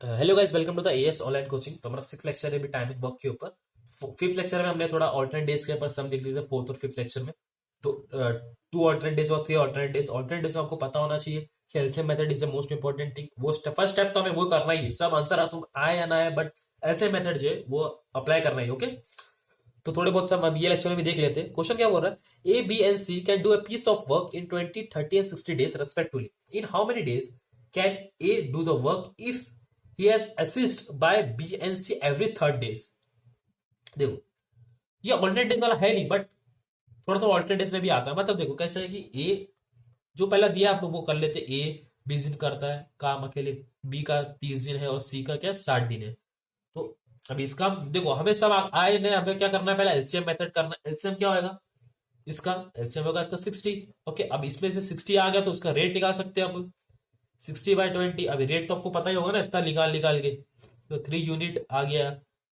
Hello guys, welcome to the AS online coaching. तो हमारा 6th lecture है अभी टाइमिंग वर्क के ऊपर। 5th लेक्चर में हमने थोड़ा ऑल्टरनेट डेज के ऊपर सम देख लिए थे 4th और 5th लेक्चर में। तो 2 ऑल्टरनेट डेज और 3 ऑल्टरनेट डेज में आपको पता होना चाहिए कि LCM method is the most important thing. वो फर्स्ट स्टेप तो हमें वो करना ही है। सब आंसर तुम आए या ना आए, बट एलसीएम मेथड जो है वो अप्लाई करना ही। ओके, तो थोड़े बहुत सब अब ये लेक्चर में भी देख लेते हैं। क्वेश्चन क्या बोल रहा है, A B and C can do a piece of work in 20, 30 and 60 days respectively. In how many days can A do the work if he has assist by B and C every third days। देखो, ये alternate days वाला है नहीं, but थोड़ा थोड़ा alternate days में भी आता है। मतलब देखो कैसे है कि ए जो पहला दिया आप लोग वो कर लेते। ए 20 दिन करता है काम अकेले, बी का 30 दिन है और सी का क्या 60 दिन है। तो अभी इसका देखो हमें सब आए नहीं, हमें क्या करना है, पहले एलसीएम मेथड करना है। एलसीएम क्या होगा इसका, एलसीएम होगा इसका 60। ओके, अब इसमें से 60 आ गया तो उसका रेट निकाल सकते हैं आप। 60/20, अभी रेट तो आपको पता ही होगा ना, इतना निकाल निकाल के। तो 3 यूनिट आ गया।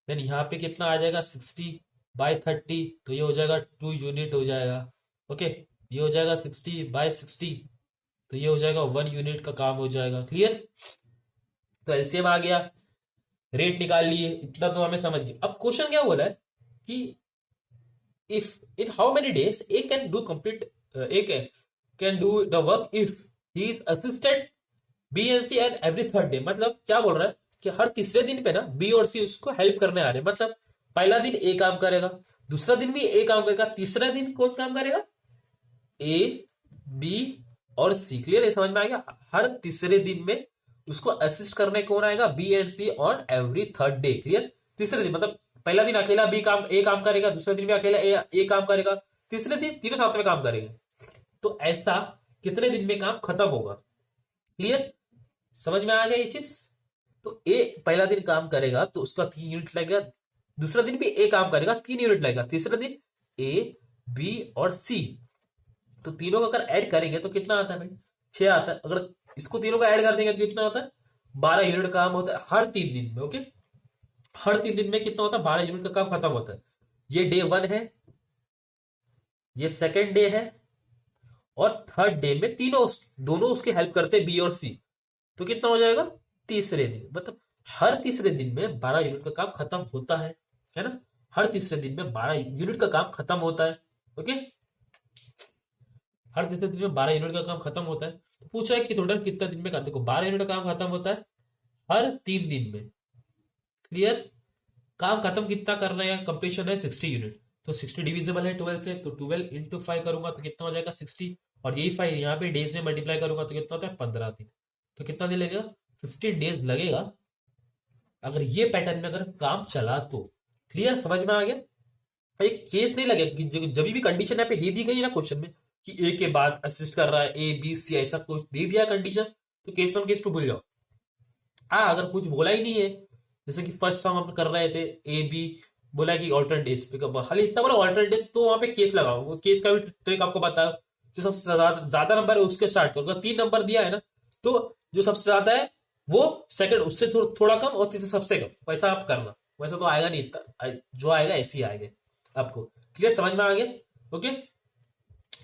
देन यहाँ पे कितना आ जाएगा 60/30, तो ये हो जाएगा 2 यूनिट हो जाएगा। ओके, ये हो जाएगा 60/60, तो ये हो जाएगा 1 यूनिट का काम हो जाएगा। क्लियर? तो एलसीएम आ गया, रेट निकाल लिए, इतना तो हमें समझ गए। अब क्वेश्चन क्या बोला है कि if in how many days A can do complete, A can do the work if he is assisted BNC and every third day. मतलब क्या बोल रहा है कि हर तीसरे दिन पे ना बी और सी उसको हेल्प करने आ रहे हैं। मतलब पहला दिन ए काम करेगा, दूसरा दिन भी ए काम करेगा, तीसरा दिन कौन काम करेगा, ए बी और सी। क्लियर है? समझ में आ गया? हर तीसरे दिन में उसको असिस्ट करने कौन आएगा, B and C on every third day. Clear? तीसरे दिन मतलब पहला दिन अकेला बी काम ए काम करेगा, दूसरे दिन भी अकेला ए काम करेगा, तीसरे दिन तीनों साथ में काम करेंगे। तो ऐसा कितने दिन में काम खत्म होगा? क्लियर? समझ में आ गया ये चीज? तो ए पहला दिन काम करेगा तो उसका 3 यूनिट लगेगा, दूसरा दिन भी ए काम करेगा 3 यूनिट लगेगा, तीसरा दिन ए बी और सी। तो तीनों का अगर ऐड करेंगे तो कितना आता है भाई, 6 आता है। अगर इसको तीनों का ऐड कर देंगे तो कितना होता है, 12 यूनिट काम होता है हर 3 दिन में। ओके, हर 3 दिन में कितना होता है, 12 यूनिट का काम खत्म होता है। ये डे 1 है, ये सेकेंड डे है, और थर्ड डे में तीनों दोनों उसकी हेल्प करते हैं बी और सी। तो कितना हो जाएगा, तीसरे दिन। मतलब हर तीसरे दिन में 12 यूनिट का काम खत्म होता है ना? हर तीसरे दिन में 12 यूनिट का काम खत्म होता है। ओके, हर तीसरे दिन में 12 यूनिट का काम खत्म होता है। तो पूछा है कि टोटल कितना दिन में काम, देखो 12 यूनिट का काम खत्म होता है हर 3 दिन में। क्लियर? काम खत्म कितना करना है, कंप्लीशन है 60 यूनिट। तो 60 डिविजिबल है 12 से, तो 12 इंटू 5 करूंगा तो कितना हो जाएगा 60। और यही 5 यहाँ पे डेज में मल्टीप्लाई करूंगा तो कितना होता है 15 दिन। तो कितना दिन लगेगा, 15 डेज लगेगा अगर ये पैटर्न में अगर काम चला तो। क्लियर? समझ में आ गया? एक केस नहीं लगेगा कि जब भी कंडीशन यहाँ पे दे दी गई ना क्वेश्चन में कि ए के बाद असिस्ट कर रहा है ए बी सी, ऐसा कुछ दे दिया कंडीशन, तो केस 1 केस 2 भूल जाओ। हाँ, अगर कुछ बोला ही नहीं है, जैसे कि फर्स्ट हम कर रहे थे ए बी, बोला कि ऑल्टरनेट डेज पे खाली इतना बोला ऑल्टरनेट डेज, तो वहां पे केस लगाओ। वो केस का भी ट्रिक आपको बताओ। जो सबसे ज्यादा नंबर है उसके स्टार्ट करो। अगर 3 नंबर दिया है ना, तो जो सबसे ज्यादा है वो सेकंड, उससे थोड़ा कम, और तीसरे सबसे कम, वैसा आप करना। वैसा तो आएगा नहीं इतना, जो आएगा ऐसे ही आएगा आपको। क्लियर? समझ में आ गया? ओके,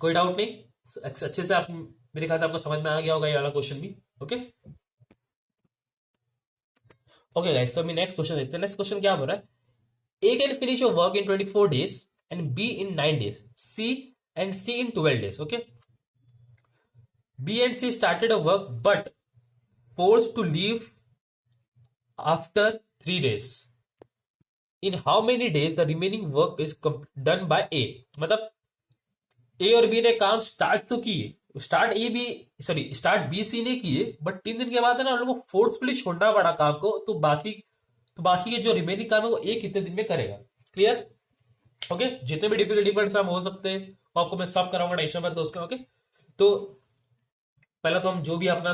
कोई डाउट नहीं? अच्छे से आप, मेरे ख्याल से आपको समझ में आ गया होगा ये वाला क्वेश्चन भी। ओके ओके गाइस, तो अभी नेक्स्ट क्वेश्चन देखते हैं। नेक्स्ट क्वेश्चन क्या बोल रहा है, A can finish your work in 24 days and B in 9 days. C in 12 days. Okay. B and C started a work but forced to leave after 3 days. In how many days the remaining work is done by A? मतलब ए और B ने काम start तो किए, start B C ने किए, but 3 दिन के बाद है ना उन लोगों को फोर्सफुली छोड़ना पड़ा काम को। तो बाकी के जो रिमेनिंग काम है वो ए कितने दिन में करेगा? क्लियर? ओके, जितने भी डिफिकल्ट सम हो सकते हैं वो आपको मैं सब कराऊंगा, टेंशन मत लो उसका। ओके, तो पहला तो हम जो भी अपना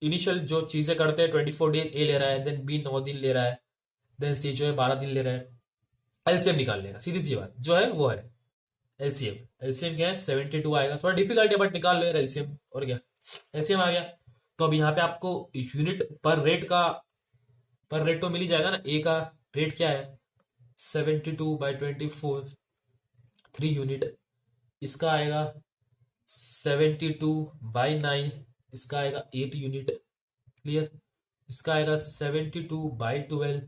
इनिशियल जो चीजें करते हैं, 24 डेज ए ले रहा है, देन बी 9 दिन ले रहा है, देन सी जो है 12 दिन ले रहा है। एलसीएम निकाल लेगा, सीधी सी बात जो है वो है एलसीएम। एलसीएम क्या है, 72 आएगा। थोड़ा डिफिकल्ट है बट निकाल लो यार एलसीएम, और क्या। एलसीएम आ गया। तो अब यहाँ पे आपको यूनिट पर रेट तो मिल ही जाएगा ना। ए का रेट क्या है, 72/24, 3 यूनिट। इसका आएगा 72/9, इसका आएगा 8 यूनिट। क्लियर? इसका आएगा 72/12,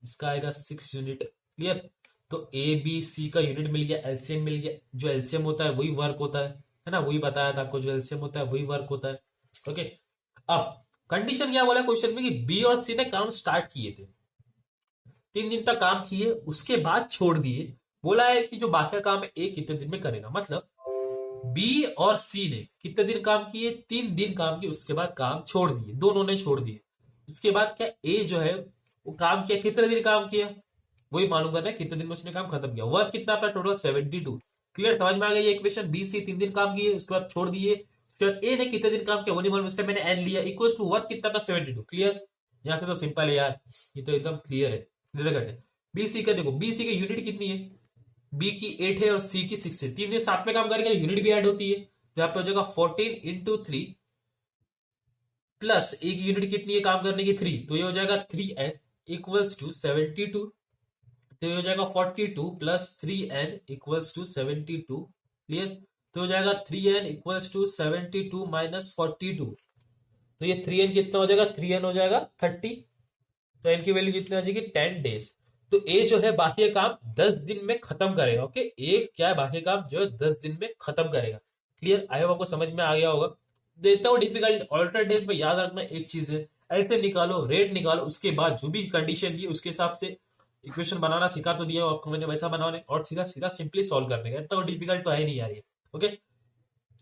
इसका आएगा 6 यूनिट। क्लियर। तो ए बी सी का यूनिट मिल गया, एलसीएम मिल गया। जो एलसीएम होता है वही वर्क होता है ना, वही बताया था आपको, जो एलसीएम होता है वही वर्क होता है। ओके। अब कंडीशन क्या बोला क्वेश्चन में कि बी और सी ने काम स्टार्ट किए थे, 3 दिन तक काम किए, उसके बाद छोड़ दिए। बोला है कि जो बाकी का काम है ए कितने दिन में करेगा। मतलब बी और सी ने कितने दिन काम किए, 3 दिन काम किए, उसके बाद काम छोड़ दिए, दोनों ने छोड़ दिए। उसके बाद क्या ए जो है वो काम किया, कितने दिन काम किया वही मालूम करना है, कितने दिन में उसने काम खत्म किया। वर्क कितना अपना टोटल 72। क्लियर, समझ में आ गया ये इक्वेशन। बी सी 3 दिन काम किए, उसके बाद छोड़ दिए। उसके बाद ए ने कितने दिन काम किया वो नहीं मालूम, इसलिए मैंने एन लिया, इक्वल टू वर्क कितना अपना 72। क्लियर। यहां से तो सिंपल है यार, ये तो एकदम क्लियर है, क्लियर कट है। बी सी का देखो, बी सी की यूनिट कितनी है, बी की 8 है और सी की 6 है। 3 दिन साथ में काम करेंगे, यूनिट भी ऐड होती है, तो यहाँ पे हो जाएगा 14 × 3 प्लस एक यूनिट कितनी है काम करने की 3, तो ये हो जाएगा 3n इक्वल्स टू 72। तो ये हो जाएगा 42 plus 3n equals to 72। Clear. तो हो जाएगा 3n इक्वल्स टू 72 माइनस 42। तो ये 3n कितना हो जाएगा, 3n हो जाएगा 30। तो n की वैल्यू कितनी आ जाएगी, 10 days। तो ए जो है बाकी काम 10 दिन में खत्म करेगा। ओके, ए क्या है, बाकी काम जो है 10 दिन में खत्म करेगा। क्लियर, आई होप आपको समझ में आ गया होगा। देता हूँ डिफिकल्ट ऑल्टरनेट डेज में, याद रखना एक चीज है, ऐसे निकालो, रेट निकालो, उसके बाद जो भी कंडीशन दी उसके हिसाब से इक्वेशन बनाना सिखा तो दिया आपको मैंने, वैसा बनाने और सीधा सीधा सिंपली सॉल्व करने का। इतना डिफिकल्ट तो है नहीं यार ये। ओके,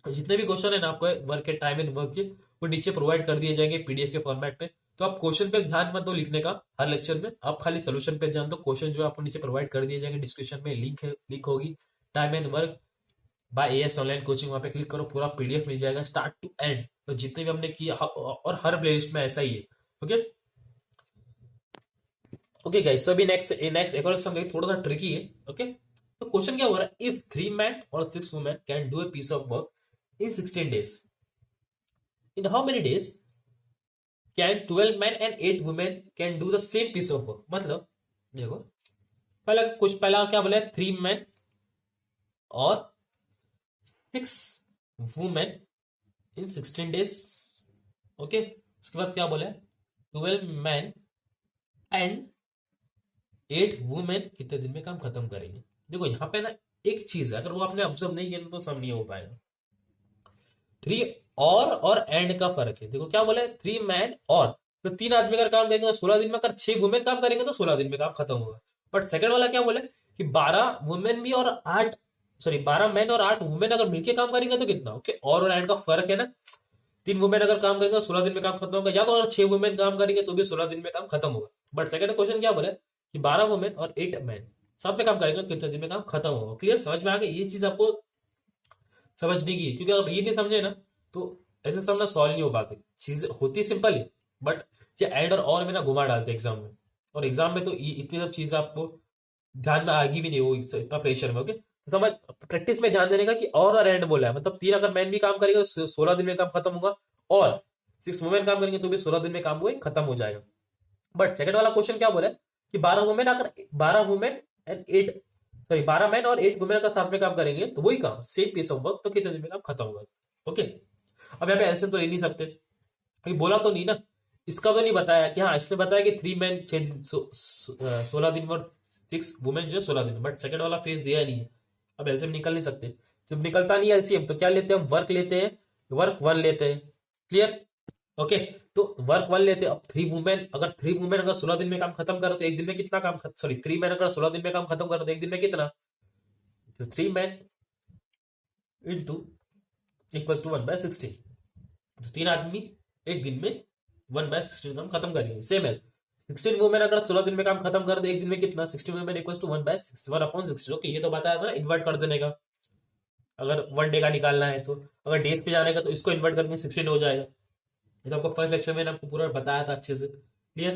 जितने भी क्वेश्चन है ना आपको वर्क के टाइम एंड वर्क के, वो नीचे प्रोवाइड कर दिए जाएंगे पीडीएफ के फॉर्मेट में। तो आप क्वेश्चन पे ध्यान मत दो लिखने का हर लेक्चर में, आप खाली सोल्यूशन पे ध्यान दो। क्वेश्चन जो आपको नीचे प्रोवाइड कर दिए जाएंगे, डिस्क्रिप्शन में लिंक है, लिंक होगी time and work by as online coaching, वहां पे क्लिक करो, पूरा पीडीएफ मिल जाएगा स्टार्ट टू एंड। तो जितने भी हमने किया और हर प्लेलिस्ट में ऐसा ही है। ओके ओके गाइस, तो अभी नेक्स्ट नेक्स्ट एक और एग्जाम देखिए, थोड़ा सा ट्रिकी है। ओके, तो क्वेश्चन क्या हो रहा है, इफ 3 मैन और 6 women can do a piece of work in 16 days, in how many days can 12 men and 8 women can do the same piece of work। मतलब देखो, पहला क्या बोला है, 3 मैन और 6 वुमेन इन 16 days। ओके, उसके बाद क्या बोला है, 12 मैन एंड 8 वुमेन कितने दिन में काम खत्म करेंगे। देखो यहाँ पे ना एक चीज है, अगर वो आपने ऑब्जर्व नहीं किया तो सब नहीं हो पाएगा। 3 और एंड का फर्क है। देखो क्या बोला है, 3 मैन और, तो 3 आदमी अगर काम करेंगे तो 16 दिन में, अगर 6 वुमेन काम करेंगे तो 16 दिन में काम खत्म होगा। बट सेकंड वाला क्या बोला है कि 12 वुमेन भी और 8, सॉरी 12 मैन और 8 वुमेन अगर मिलके काम करेंगे तो कितना। ओके, और एंड का फर्क है ना, 3 वुमेन अगर काम करेंगे तो 16 दिन में काम खत्म होगा, या तो अगर 6 वुमेन काम करेंगे तो भी 16 दिन में काम खत्म होगा। बट सेकंड क्वेश्चन क्या बोला है कि 12 वुमेन और 8 मैन साथ में काम करेंगे तो कितने दिन में काम खत्म होगा। क्लियर, समझ में आ गया, ये चीज आपको समझने की है, क्योंकि अगर ये नहीं समझे ना तो ऐसे सब ना सॉल्व नहीं हो पाते। चीज होती सिंपल है, बट ये एंड और में ना घुमा डालते एग्जाम में, और एग्जाम में तो इतनी सब चीज आपको ध्यान में आएगी भी नहीं, वो इतना प्रेशर में। ओके, तो समझ, प्रैक्टिस में ध्यान देने का कि और एंड बोला है, मतलब 3 अगर मैन भी काम करेंगे तो 16 दिन में काम खत्म होगा, और 6 वुमेन काम करेंगे तो भी 16 दिन में काम हुए खत्म हो जाएगा। बट सेकंड वाला क्वेश्चन क्या बोला है कि 12 वुमेन अगर 12 वुमेन एंड 8, सॉरी 12 मैन और 8 वुमेन अगर साथ में काम करेंगे तो वही काम सेम पीस ऑफ वर्क, तो कितने दिन में काम खत्म होगा। ओके, अब यहाँ पे एलसीएम तो ले नहीं सकते, कहीं बोला तो नहीं ना, इसका तो नहीं बताया कि हाँ, इसने बताया कि 3 मैन 16 दिन और 6 वुमेन जो है 16 दिन, बट सेकंड वाला फेज दिया नहीं है। अब एलसीएम निकल नहीं सकते, जब निकलता नहीं एलसीएम तो क्या लेते हैं हम, वर्क लेते हैं, वर्क 1 लेते हैं। क्लियर, ओके, तो वर्क 1 लेते हैं। अब 3 वुमेन अगर 16 दिन में काम खत्म करो तो एक दिन में कितना काम, सॉरी 3 मैन अगर 16 दिन में काम खत्म करो तो एक दिन में कितना, तो 3 मैन इंटू इक्वल्स टू 1/16। तो 3 आदमी एक दिन में 1/16 काम खत्म करेंगे। सेम एज 16 वुमेन अगर 16 दिन में काम खत्म कर दे एक दिन में कितना, 16 वुमेन इक्वल्स टू 1/61/16। ओके, ये तो बताया था ना इन्वर्ट कर देने का, अगर 1 डे का निकालना है तो, अगर डेज पे जाने का तो इसको इन्वर्ट करके 16 हो जाएगा। ये तो आपको फर्स्ट लेक्चर में आपको पूरा बताया था अच्छे से। क्लियर,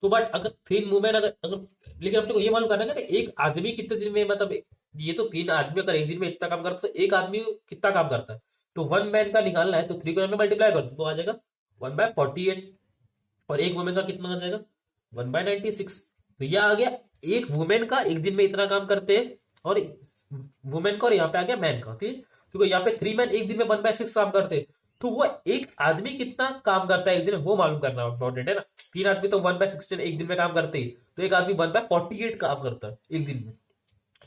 तो बट अगर 3 वुमेन अगर अगर लेकिन अपने को ये मालूम करना है कि एक आदमी कितने दिन में, मतलब ये तो 3 आदमी अगर एक दिन में इतना काम करता है तो एक आदमी कितना काम करता है, तो 1 मैन का निकालना है तो 3 को मल्टीप्लाई कर दो तो आ जाएगा 1/48, और एक वुमेन का कितना आ जाएगा 1/96। तो यह आ गया एक वुमेन का एक दिन में इतना काम करते हैं, और वुमेन का, और यहाँ पे आ गया मैन का। ठीक है, क्योंकि यहाँ पे 3 मैन एक दिन में 1/6 काम करते हैं, तो वो एक आदमी कितना काम करता है एक दिन वो मालूम करना इंपॉर्टेंट है ना। 3 आदमी तो 1/16 एक दिन में काम करते ही, तो एक आदमी 1/48 काम करता है एक दिन में।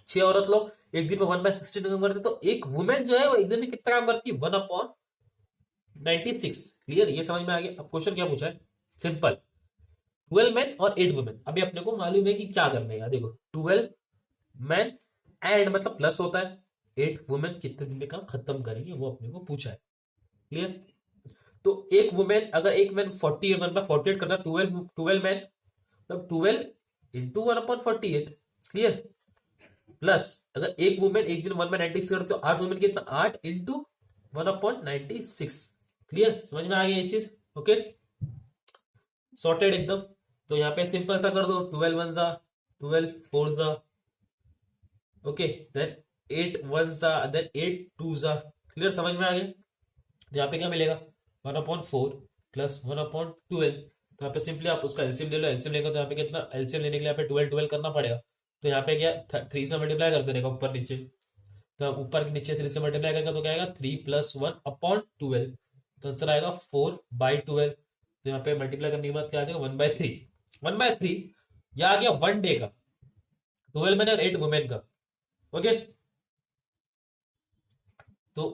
6 औरत लोग एक दिन में 1/16 काम करते, तो एक वुमेन जो है वो एक दिन में कितना काम करती है, 1/96। क्लियर, ये समझ में आ गया। अब क्वेश्चन क्या पूछा है, सिंपल। 12 मैन और 8 वुमेन, अभी अपने को मालूम है कि क्या करने का। देखो 12 मैन एंड मतलब प्लस होता है, 8 वुमेन कितने दिन में काम खत्म करेंगे वो अपने को पूछा है। क्लियर। तो एक वुमेन, अगर एक मैन 1/48 करता है, 12 मैन मतलब 12 × 1/48। क्लियर। प्लस अगर एक वुमेन एक दिन 1/96 करते, तो 8 वुमेन कितना, 8 × 1/96। क्लियर, समझ में आ गया ये चीज। ओके, सॉर्टेड एकदम। तो यहाँ पे सिंपल सा कर दो, 12 1 सा 12 4 सा, ओके, देन 8 1 सा, देन 8 2 सा। क्लियर, समझ में आ गया। तो यहाँ पे क्या मिलेगा, 1/4 प्लस 1/12। तो यहाँ पे सिंपली आप उसका एलसीएम ले लो, एलसीएम लेगा तो यहाँ पे कितना, एलसीएम लेने के लिए यहाँ पे 12 करना पड़ेगा। तो यहाँ पे क्या 3 से मल्टीप्लाई करते रहेगा ऊपर नीचे, तो ऊपर के नीचे 3 से मल्टीप्लाई करेगा तो क्या आएगा, 3 + 1/12। तो आंसर आएगा 4/12। तो यहाँ पे मल्टीप्लाई करने के बाद क्या आ जाएगा, 1/3। 1/3 यह आ गया 1 डे का, 12 मैन और 8 वुमेन का। ओके, तो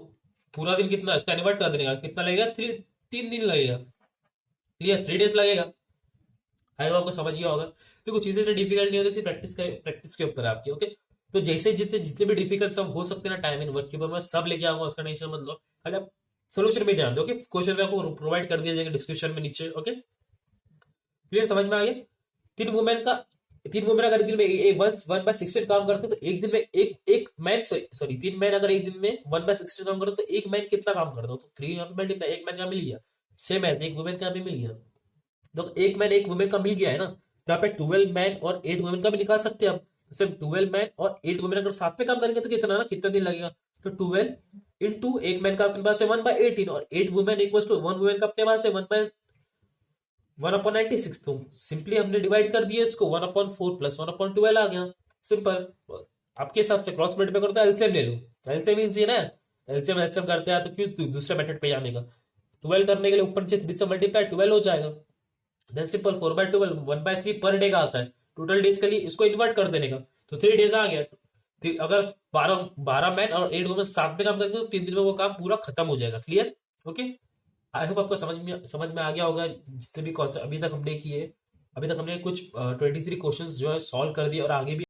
पूरा दिन कितना, इसका कन्वर्ट कर देने का कितना लगेगा, 3 दिन लगेगा। क्लियर, 3 डेज लगेगा। आई होप आपको समझ गया होगा। तो कुछ चीजें डिफिकल्ट नहीं होती, प्रैक्टिस के ऊपर है आपकी। ओके, तो जैसे जिससे जितने भी डिफिकल्ट सब हो सकते हैं ना टाइम इन वर्क के ऊपर, मैं सब लेके आऊंगा, उसका टेंशन मत लो। खाली आप सोल्यूशन में ध्यान दो। ओके, क्वेश्चन आपको प्रोवाइड कर दिया जाएगा डिस्क्रिप्शन में नीचे। ओके, क्लियर, समझ में आ गया। तीन वुमेन का 3 वुमेन अगर एक दिन में 1/16 काम करते, तो एक दिन में एक एक मैन, सॉरी 3 मैन अगर एक दिन में 1/16 काम करते, तो एक मैन कितना काम करता, तो 3 यहाँ पे मल्टीप्लाई, एक मैन का मिल गया। सेम एज एक वुमेन का भी मिल गया। तो एक मैन एक वुमेन का मिल गया है ना, तो यहाँ पे 12 मैन और 8 वुमेन का भी निकाल सकते हैं आप। तो सिर्फ 12 मैन और 8 वुमेन अगर साथ में काम करेंगे तो कितना ना, कितना दिन लगेगा, तो 12 × एक मैन का अपने पास है 1/18 और 8 वुमेन इक्वल टू 1 वुमेन का अपने पास है 1/96। तो सिंपली हमने डिवाइड कर दिया इसको, 1/4 प्लस 1/12 आ गया। सिंपल। आपके हिसाब से क्रॉस मल्टीप्लाई करता है, एलसीएम ले लो। एलसीएम इजी है ना, एलसीएम एलसीएम करते हैं तो क्यों दूसरे मेथड पे जाने का। 12 करने के लिए ऊपर नीचे 3 से मल्टीप्लाई 12 हो जाएगा। देन सिंपल 4/12 1/3 पर डे का आता है, टोटल डेज के लिए इसको इन्वर्ट कर देने का, तो 3 डेज आ गया। अगर 12 मैन और 8 वुमेन साथ में काम करेंगे तो 3 दिन में वो काम पूरा खत्म हो जाएगा। क्लियर। ओके, आई होप आपको समझ में आ गया होगा जितने भी कॉन्सेप्ट अभी तक हमने किए। अभी तक हमने कुछ 23 क्वेश्चंस जो है सॉल्व कर दिए और आगे भी